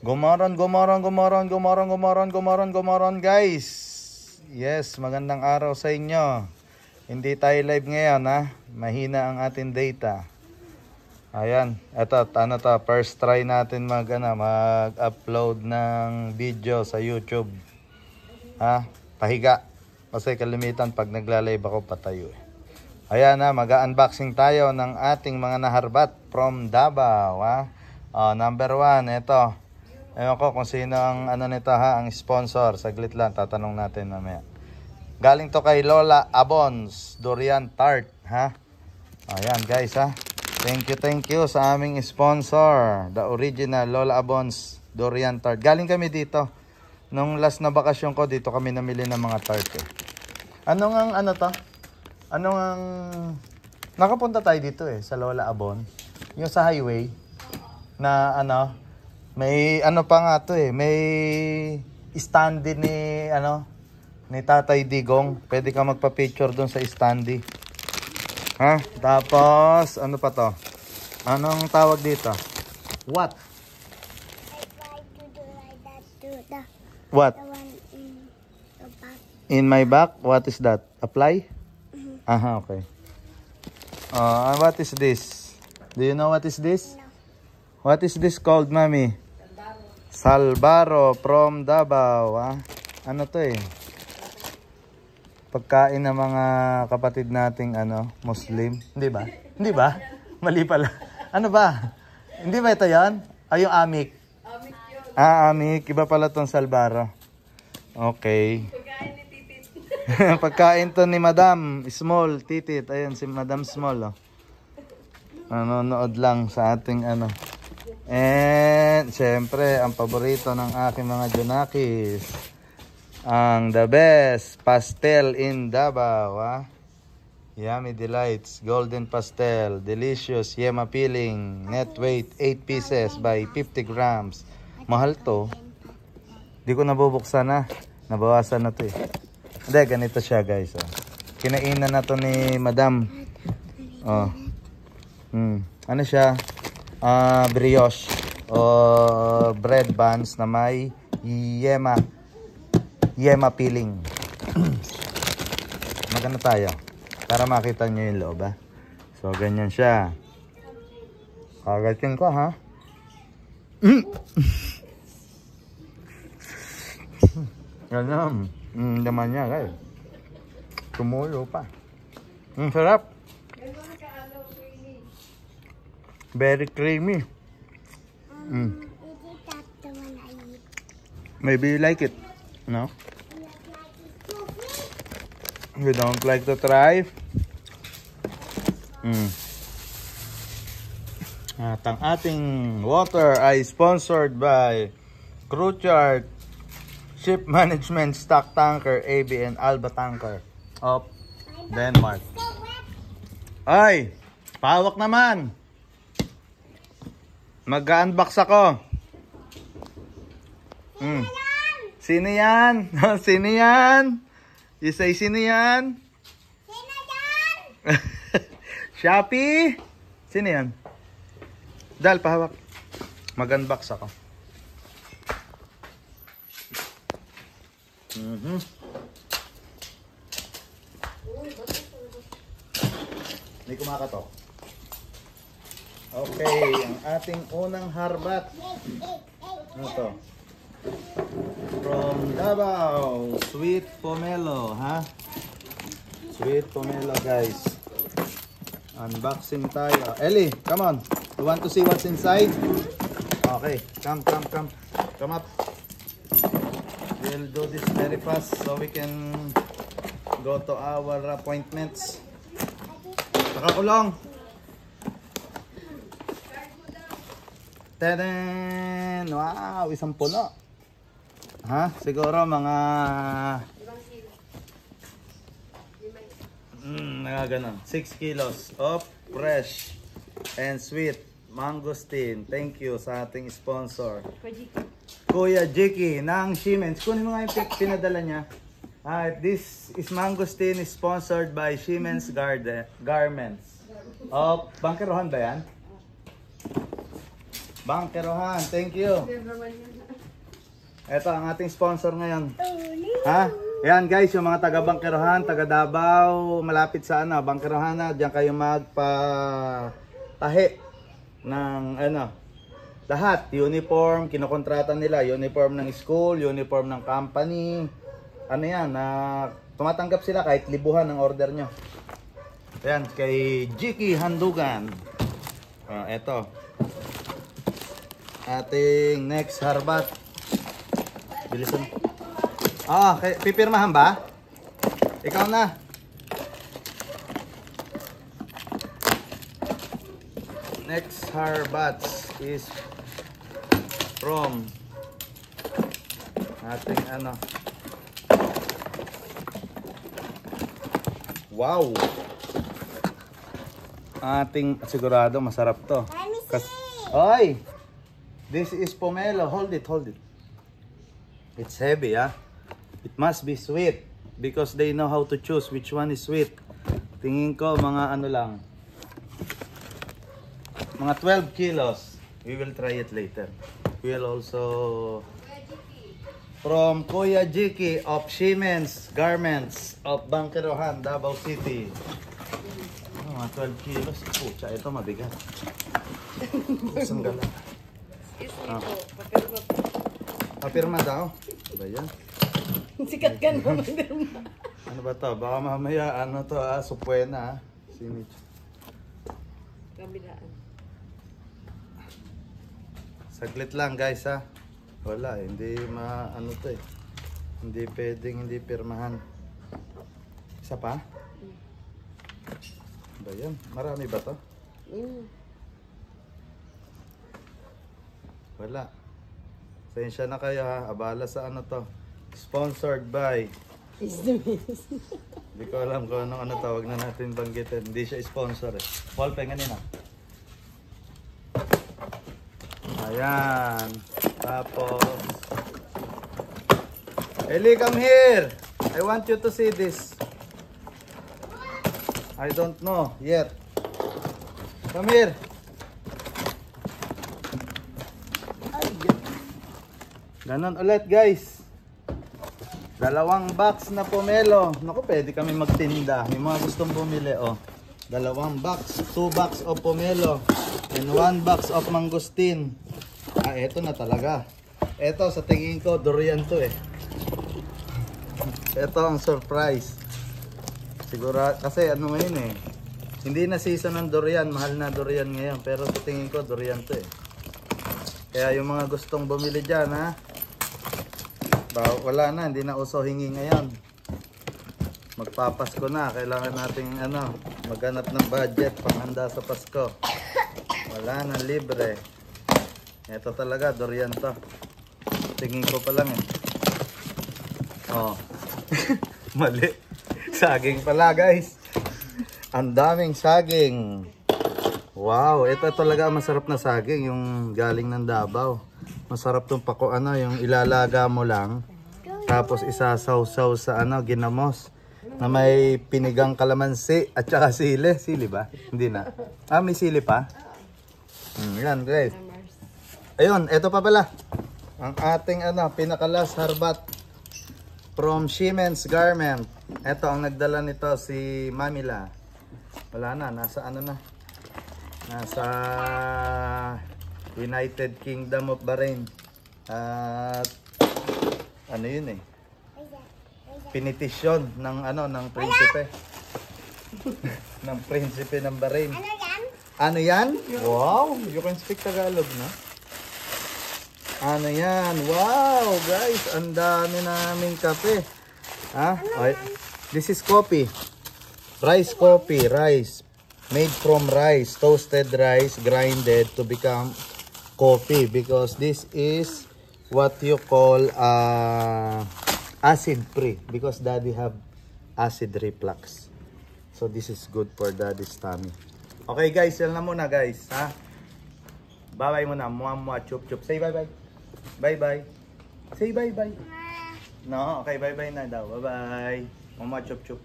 Gumaron guys. Yes, magandang araw sa inyo. Hindi tayo live ngayon ha. Mahina ang ating data. Ayan, eto, ano to, first try natin mag-upload ng video sa YouTube. Ha, pahiga. Kasi kalimitan pag nagla-live ako patayo eh. Ayan na, mag-unboxing tayo ng ating mga naharbat from Davao ha. Number 1, ito. Ewan ko kung sino ang ano nito ha, ang sponsor. Saglit lang, tatanong natin mamaya. Galing to kay Lola Abons Durian Tart ha. Ayan guys ha. Thank you sa aming sponsor. The original Lola Abons Durian Tart. Galing kami dito. Nung last na bakasyon ko, dito kami namili ng mga tart eh. Ano to? Nakapunta tayo dito eh, sa Lola Abon. Yung sa highway na ano, may ano pa nga to eh, may standee ni Tatay Digong. Pwede ka magpa-picture doon sa standee. Ha? Tapos ano pa to? Anong tawag dito? What? What? In my back? What is that? Apply? Aha, okay. What is this? Do you know what is this? No. What is this called, Mami? Salbaro from Davao. Ano to eh? Pagkain ng mga kapatid nating Muslim. Hindi ba? Hindi ba? Mali pala. Ano ba? Hindi ba ito yan? Yung amik. Amik yun. Amik. Iba pala tong salbaro. Okay. Pagkain ni Titit. Pagkain to ni Madam Small. Titit. Ayan si Madam Small. Nanonood lang sa ating And, syempre, ang paborito ng aking mga Junakis. Ang the best pastel in Davao, Yummy Delights, Golden Pastel, delicious, yema peeling, net weight 8 pieces by 50 grams. Mahal to. Di ko nabubuksan na. Nabawasan na to eh. Hindi, ganito siya guys. Kinainan na to ni Madam. Ano siya? Brioche o bread buns na may yema peeling. Magano tayo para makita nyo yung loob So ganyan siya. Kagatin ko ha. Ganyan. Laman niya guys. Tumulo pa. Sarap. Very creamy. Maybe you like it. No? You don't like to try? At ang ating water ay sponsored by Cruchard Ship Management Stock Tanker ABN Alba Tanker of Denmark. Ay! Pawak naman! Mag-unbox ako. Sino yan? Sino yan? You say sino yan? Sino yan? Shopee? Sino yan? Dal, pahawak. Mag-unbox ako. Hindi kumakatok. Okay, ang ating unang harbat. Ano to? From Davao, sweet pomelo, Sweet pomelo, guys. Unboxing tayo. Ellie, come on. You want to see what's inside? Okay, come up. We'll do this very fast so we can go to our appointments. Nakakulong. Tadaan! Wow, isang puno. Siguro mga ganon. 6 kilos of fresh and sweet mangosteen. Thank you sa ating sponsor. Kuya Jiki ng Siemens. Kunin mo nga yung pinadala niya. This is mangosteen is sponsored by Siemens Garments. Bangkerohan ba yan? Bangkerohan, thank you. Ito ang ating sponsor ngayon. Ha? Ayan guys, yung mga taga Bangkerohan, taga Davao, malapit sa ano, Bangkerohan na, diyan kayo magpa-tahi ng ano, lahat, uniform, kinokontrata nila, uniform ng school, uniform ng company. Ano yan, tumatanggap sila kahit libuhan ng order nyo. Ayan, kay Jiki Handugan. Eto. Ating next harbat. Bilisan. Pipirmahan ba? Ikaw na. Next harbats is from ating ano. Wow. Ating sigurado masarap to. Oy. This is pomelo. Hold it, hold it. It's heavy, ah. It must be sweet because they know how to choose which one is sweet. Tingin ko mga ano lang. Mga 12 kilos. We will try it later. We will also from Kuya Jiki of Siemens Garments of Bangkerohan, Davao City. Mga 12 kilos. Pucha, ito mabigat. Isang gala. Papirma daw. Ba yan? Sikat ka na magpirma. Ano ba to? Baka mamaya ano to Supuena Si Mitch. Kabilaan. Saglit lang guys ha. Wala hindi ano to eh. Hindi pwedeng hindi pirmahan. Isa pa? Ba yan? Marami ba to? Wala. Sensya na kayo ha. Abala sa ano to. Sponsored by. Hindi ko alam kung anong ano tawag na natin banggitin. Hindi siya sponsor eh. Paul, penganin na. Ayan. Tapos. Eli, come here. I want you to see this. I don't know yet. Come here. Ganon ulit guys. 2 box na pomelo. Naku, pwede kami magtinda. May mga gustong bumili, oh. 2 box, 2 box of pomelo and 1 box of mangustin. Eto na talaga. Eto sa tingin ko durian to eh. Eto ang surprise. Siguro kasi ano ngayon eh. Hindi na season ng durian, mahal na durian ngayon, pero sa tingin ko durian to eh. Kaya yung mga gustong bumili diyan ha. Wala na, hindi na uso hingi ngayon. Magpapasko na, kailangan nating ano, maghanap ng budget panghanda sa Pasko. Wala na, libre. Ito talaga, durian to. Tingin ko pa lang eh. Oh. Mali. Saging pala guys. Ang daming saging. Wow, ito talaga masarap na saging, yung galing ng Davao. Masarap tong yung ilalaga mo lang. Tapos isasaw-saw sa ginamos na may pinigang kalamansi at saka sili. Sili ba? Hindi na. May sili pa? Yan guys. Ayun, ito pa pala. Ang ating pinakalas harbat from Siemens Garment. Ito ang nagdala nito si Mamila. Wala na, nasa na. Nasa United Kingdom of Bahrain. At ano yun eh. Pinitisyon ng ng prinsipe. Ng prinsipe ng Bahrain. Ano yan? Ano yan? Wow, you can speak Tagalog na. Ano yan? Wow, guys, ang dami naming kape. Ha? Okay. This is coffee. Rice coffee, rice. Made from rice, toasted rice, grinded to become coffee because this is what you call acid free because daddy have acid reflux. So this is good for daddy's tummy. Okay guys, yan na muna guys, ha? Bye bye muna, muamua, chup chup. Say bye bye. Bye bye. Say bye bye. No, okay, bye bye na daw. Bye bye. Muamua, chup chup.